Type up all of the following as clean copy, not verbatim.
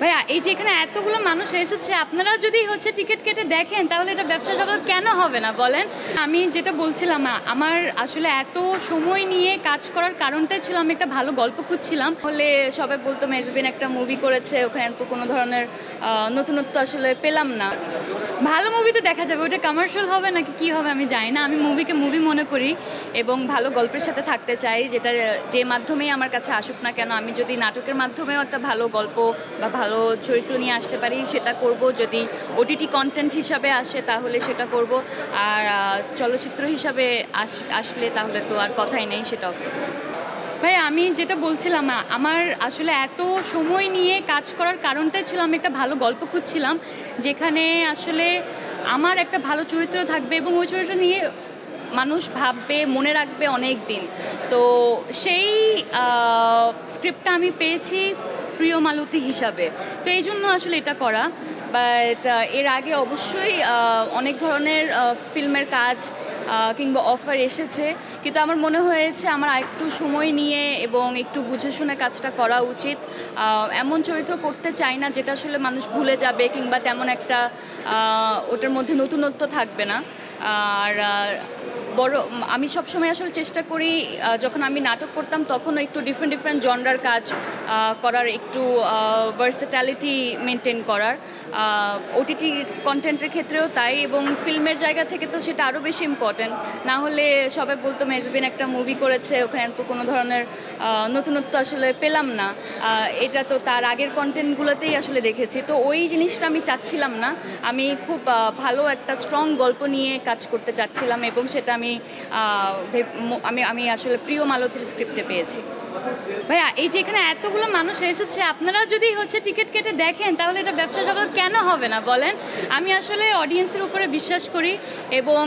ভাইয়া এই যে এখানে এতগুলো মানুষ এসেছে, আপনারা যদি টিকিট কেটে দেখেন তাহলে এটা ব্যবসা সফল কেন হবে না বলেন? আমি যেটা বলছিলাম, আমার আসলে এত সময় নিয়ে কাজ করার কারণটাই ছিল আমি একটা ভালো গল্প খুঁজছিলাম। হলে সবাই বলতো মেজবিন একটা মুভি করেছে, ওখানে তো কোনো ধরনের নতুনত্ব আসলে পেলাম না। ভালো মুভিতে দেখা যাবে, ওটা কমার্শিয়াল হবে নাকি কী হবে আমি জানি না। আমি মুভিকে মুভি মনে করি এবং ভালো গল্পের সাথে থাকতে চাই, যেটা যে মাধ্যমেই আমার কাছে আসুক না কেন। আমি যদি নাটকের মাধ্যমেও একটা ভালো গল্প বা ভালো চরিত্র নিয়ে আসতে পারি সেটা করব, যদি ওটিটি কন্টেন্ট হিসাবে আসে তাহলে সেটা করব, আর চলচ্চিত্র হিসাবে আসলে তাহলে তো আর কথাই নেই, সেটাও করব। ভাই আমি যেটা বলছিলাম, আমার আসলে এত সময় নিয়ে কাজ করার কারণটাই ছিল আমি একটা ভালো গল্প খুঁজছিলাম, যেখানে আসলে আমার একটা ভালো চরিত্র থাকবে এবং ওই চরিত্র নিয়ে মানুষ ভাববে, মনে রাখবে অনেক দিন। তো সেই স্ক্রিপ্টটা আমি পেয়েছি প্রিয় মালতী হিসাবে, তো এই জন্য আসলে এটা করা। বাট এর আগে অবশ্যই অনেক ধরনের ফিল্মের কাজ কিংবা অফার এসেছে, কিন্তু আমার মনে হয়েছে আমার আরেকটু সময় নিয়ে এবং একটু বুঝে শুনে কাজটা করা উচিত। এমন চরিত্র করতে চাই না যেটা আসলে মানুষ ভুলে যাবে কিংবা তেমন একটা ওটার মধ্যে নতুনত্ব থাকবে না। আর আমি সবসময় আসলে চেষ্টা করি, যখন আমি নাটক করতাম তখনও একটু ডিফারেন্ট জনরার কাজ করার, একটু ভার্সেটালিটি মেনটেন করার। ওটিটি কন্টেন্টের ক্ষেত্রেও তাই, এবং ফিল্মের জায়গা থেকে তো সেটা আরও বেশি ইম্পর্টেন্ট। না হলে সবাই বলতো মেজবিন একটা মুভি করেছে, ওখানে তো কোনো ধরনের নতুনত্ব আসলে পেলাম না। এটা তো তার আগের কন্টেন্টগুলোতেই আসলে দেখেছি, তো ওই জিনিসটা আমি চাচ্ছিলাম না। আমি খুব ভালো একটা স্ট্রং গল্প নিয়ে কাজ করতে চাচ্ছিলাম এবং সেটা আমি আসলে প্রিয় মালতীর স্ক্রিপ্টে পেয়েছি। ভাইয়া এই যে এখানে এতগুলো মানুষ এসেছে, আপনারা যদি টিকিট কেটে দেখেন তাহলে এটা ব্যবসা সফল কেন হবে না বলেন? আমি আসলে অডিয়েন্সের উপরে বিশ্বাস করি এবং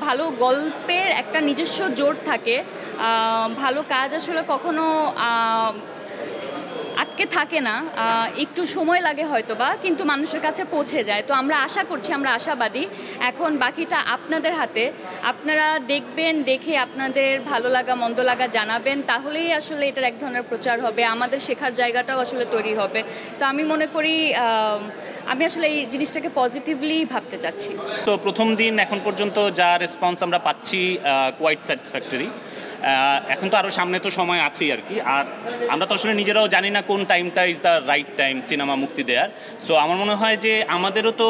ভালো গল্পের একটা নিজস্ব জোর থাকে। ভালো কাজ আসলে কখনো আটকে থাকে না, একটু সময় লাগে হয়তোবা, কিন্তু মানুষের কাছে পৌঁছে যায়। তো আমরা আশা করছি, আমরা আশাবাদী। এখন বাকিটা আপনাদের হাতে। আপনারা দেখবেন, দেখে আপনাদের ভালো লাগা মন্দ লাগা জানাবেন, তাহলেই আসলে এটার এক ধরনের প্রচার হবে, আমাদের শেখার জায়গাটাও আসলে তৈরি হবে। তো আমি মনে করি আমি আসলে এই জিনিসটাকে পজিটিভলি ভাবতে চাচ্ছি। তো প্রথম দিন এখন পর্যন্ত যা রেসপন্স আমরা পাচ্ছি কোয়াইট স্যাটিসফ্যাক্টরি। এখন তো আরও সামনে তো সময় আছেই আর কি, আর আমরা তো আসলে নিজেরাও জানি না কোন টাইমটা is the right time cinema মুক্তি দেওয়ার। সো আমার মনে হয় যে আমাদেরও তো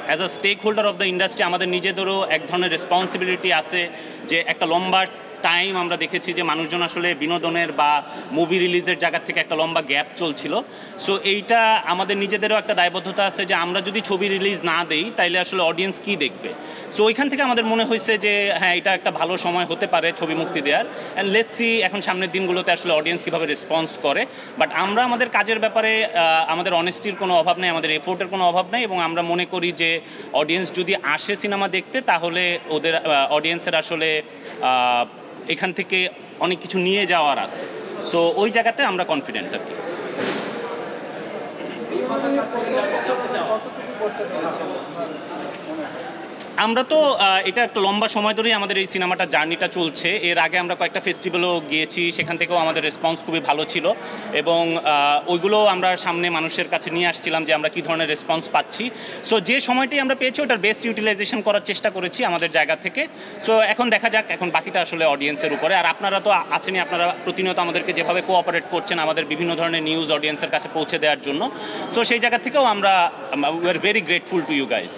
as a stakeholder of the industry আমাদের নিজেদেরও এক ধরনের রেসপন্সিবিলিটি আছে, যে একটা লম্বা টাইম আমরা দেখেছি যে মানুষজন আসলে বিনোদনের বা মুভি রিলিজের জায়গা থেকে একটা লম্বা গ্যাপ চলছিল। সো এইটা আমাদের নিজেদেরও একটা দায়বদ্ধতা আছে যে আমরা যদি ছবি রিলিজ না দেই তাইলে আসলে অডিয়েন্স কী দেখবে। সো ওইখান থেকে আমাদের মনে হয়েছে যে হ্যাঁ, এটা একটা ভালো সময় হতে পারে ছবি মুক্তি দেওয়ার। অ্যান্ড লেটস সি এখন সামনের দিনগুলোতে আসলে অডিয়েন্স কীভাবে রেসপন্স করে। বাট আমরা আমাদের কাজের ব্যাপারে আমাদের অনেস্টির কোনো অভাব নেই, আমাদের এফোর্টের কোনো অভাব নেই, এবং আমরা মনে করি যে অডিয়েন্স যদি আসে সিনেমা দেখতে তাহলে ওদের অডিয়েন্সের আসলে এখান থেকে অনেক কিছু নিয়ে যাওয়ার আছে। সো ওই জায়গাতে আমরা কনফিডেন্ট আর কি। আমরা তো এটা একটা লম্বা সময় ধরেই আমাদের এই সিনেমাটা জার্নিটা চলছে। এর আগে আমরা কয়েকটা ফেস্টিভ্যালও গিয়েছি, সেখান থেকেও আমাদের রেসপন্স খুবই ভালো ছিল, এবং ওইগুলো আমরা সামনে মানুষের কাছে নিয়ে আসছিলাম যে আমরা কী ধরনের রেসপন্স পাচ্ছি। সো যে সময়টি আমরা পেয়েছি ওটার বেস্ট ইউটিলাইজেশন করার চেষ্টা করেছি আমাদের জায়গা থেকে। সো এখন দেখা যাক, এখন বাকিটা আসলে অডিয়েন্সের উপরে। আর আপনারা তো আছেনই, আপনারা প্রতিনিয়ত আমাদেরকে যেভাবে কোঅপারেট করছেন আমাদের বিভিন্ন ধরনের নিউজ অডিয়েন্সের কাছে পৌঁছে দেওয়ার জন্য। সো সেই জায়গা থেকেও আমরা we are very grateful to you guys.